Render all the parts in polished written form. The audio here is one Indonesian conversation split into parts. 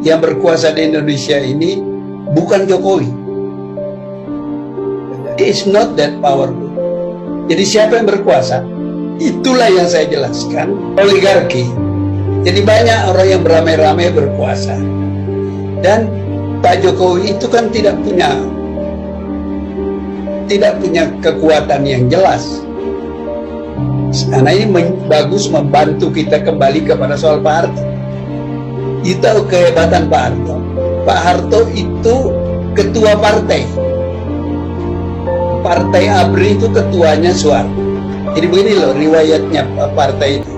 yang berkuasa di Indonesia ini bukan Jokowi. He is not that powerful. Jadi siapa yang berkuasa? Itulah yang saya jelaskan, oligarki. Jadi banyak orang yang beramai-ramai berkuasa. Dan Pak Jokowi itu kan tidak punya kekuatan yang jelas. Karena ini bagus membantu kita kembali kepada soal Pak Harto. Itu kehebatan Pak Harto. Pak Harto itu ketua partai. Partai ABRI itu ketuanya Soeharto. Jadi begini loh riwayatnya partai itu.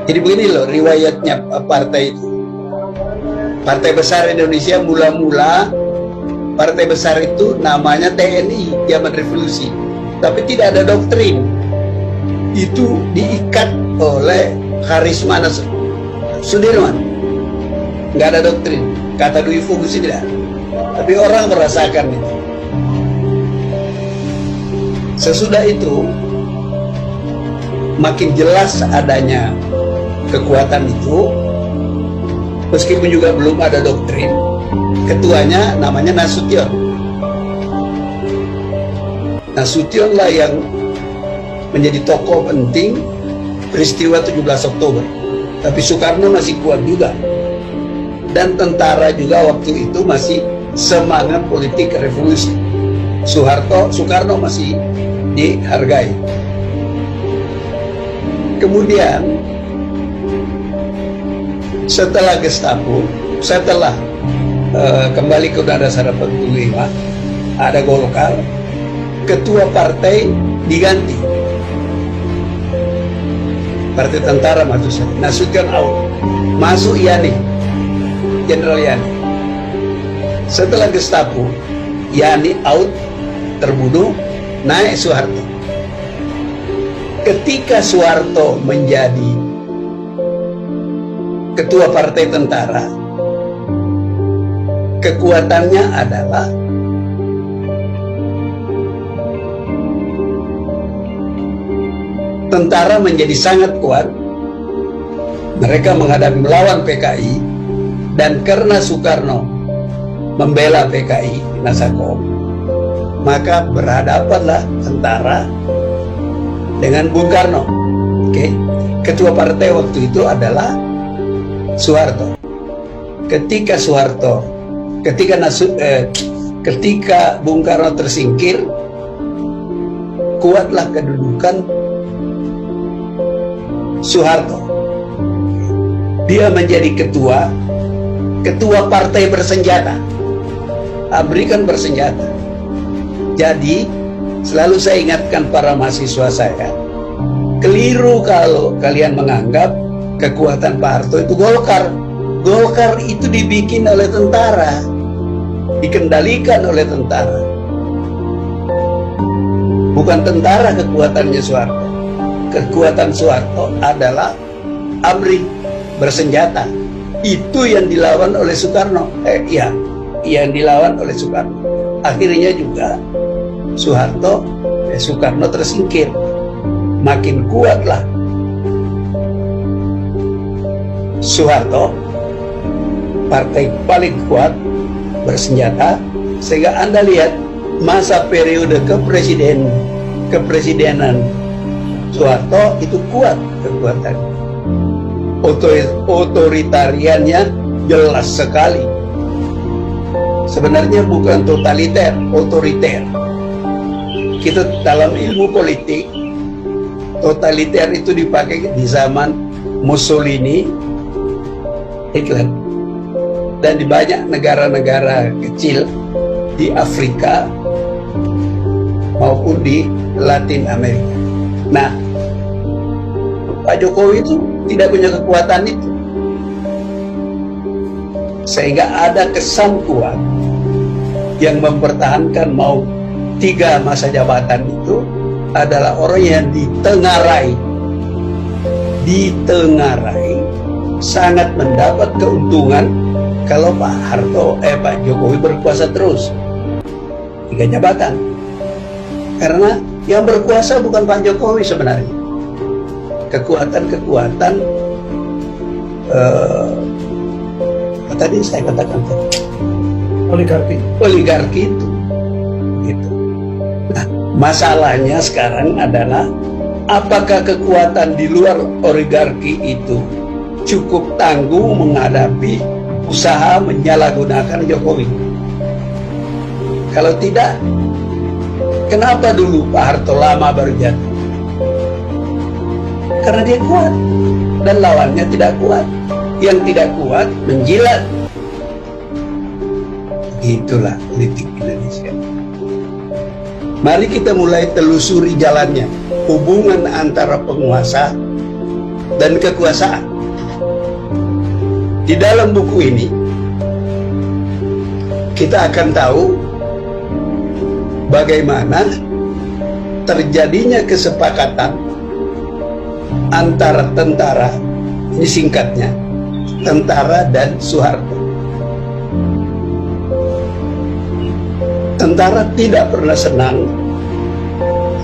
Jadi begini loh riwayatnya partai itu. Partai besar Indonesia mula-mula partai besar itu namanya TNI zaman revolusi, tapi tidak ada doktrin. Itu diikat oleh karisma Sudirman. Nggak ada doktrin. Kata Dwi Fugusi tidak. Tapi orang merasakan itu. Sesudah itu makin jelas adanya kekuatan itu, meskipun juga belum ada doktrin. Ketuanya namanya Nasution. Nasution lah yang menjadi tokoh penting peristiwa 17 Oktober. Tapi Soekarno masih kuat juga. Dan tentara juga waktu itu masih semangat politik revolusi. Soekarno masih dihargai. Kemudian setelah Gestapo, setelah kembali ke Undang-Undang 45, ada Golkar, ketua partai diganti. Partai tentara maksud saya. Nasution out, masuk Yani, Jenderal Yani. Setelah Gestapo, Yani out, terbunuh, naik Soeharto. Ketika Soeharto menjadi ketua partai tentara, kekuatannya adalah tentara menjadi sangat kuat. Mereka menghadapi melawan PKI, dan karena Soekarno membela PKI Nasakom, maka berhadapanlah tentara dengan Bung Karno. Ketua partai waktu itu adalah Soeharto. Ketika Bung Karno tersingkir, kuatlah kedudukan Soeharto. Dia menjadi ketua partai bersenjata. ABRI kan bersenjata. Jadi selalu saya ingatkan para mahasiswa saya, keliru kalau kalian menganggap kekuatan Pak Harto itu Golkar. Golkar itu dibikin oleh tentara, dikendalikan oleh tentara. Bukan tentara kekuatannya Soeharto. Kekuatan Soeharto adalah ABRI bersenjata. Itu yang dilawan oleh Soekarno. Yang dilawan oleh Soekarno. Akhirnya juga Soekarno tersingkir. Makin kuatlah Soeharto, partai paling kuat bersenjata, sehingga Anda lihat masa periode kepresidenan Soeharto itu kuat kekuatan. Otoritariannya jelas sekali. Sebenarnya bukan totaliter, otoriter. Kita dalam ilmu politik, totaliter itu dipakai di zaman Mussolini, Hitler, dan di banyak negara-negara kecil di Afrika maupun di Latin Amerika. Nah, Pak Jokowi itu tidak punya kekuatan itu, sehingga ada kesan kuat yang mempertahankan mau 3 masa jabatan itu adalah orang yang ditengarai sangat mendapat keuntungan kalau Pak Jokowi berkuasa terus 3 jabatan. Karena yang berkuasa bukan Pak Jokowi sebenarnya. Kekuatan apa tadi saya katakan Oligarki itu gitu. Nah, masalahnya sekarang adalah apakah kekuatan di luar oligarki itu cukup tangguh menghadapi usaha menyalahgunakan Jokowi? Kalau tidak, kenapa dulu Pak Harto lama baru jatuh? Karena dia kuat dan lawannya tidak kuat. Yang tidak kuat menjilat. Itulah politik Indonesia. Mari kita mulai telusuri jalannya, hubungan antara penguasa dan kekuasaan. Di dalam buku ini kita akan tahu bagaimana terjadinya kesepakatan antara tentara, ini singkatnya, tentara dan Soeharto. Tentara tidak pernah senang,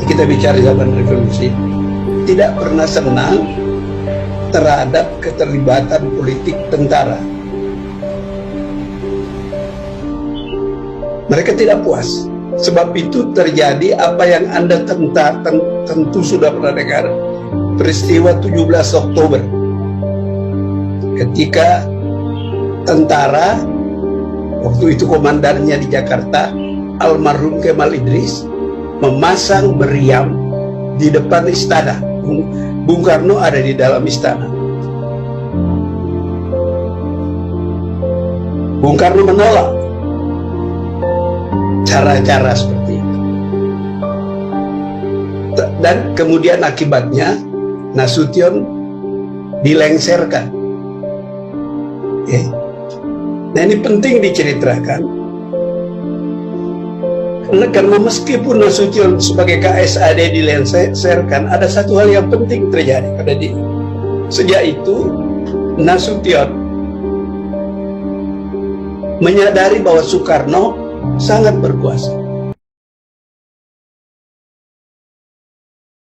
kita bicara zaman revolusi, tidak pernah senang terhadap keterlibatan politik tentara. Mereka tidak puas. Sebab itu terjadi apa yang Anda tentu sudah pernah dengar, peristiwa 17 Oktober. Ketika tentara, waktu itu komandannya di Jakarta, almarhum Kemal Idris, memasang meriam di depan istana. Bung Karno ada di dalam istana. Bung Karno menolak cara-cara seperti itu. Dan kemudian akibatnya Nasution dilengserkan. Nah, ini penting diceritakan. Karena meskipun Nasution sebagai KSAD dilengserkan, ada satu hal yang penting terjadi pada dia. Sejak itu Nasution menyadari bahwa Soekarno sangat berkuasa.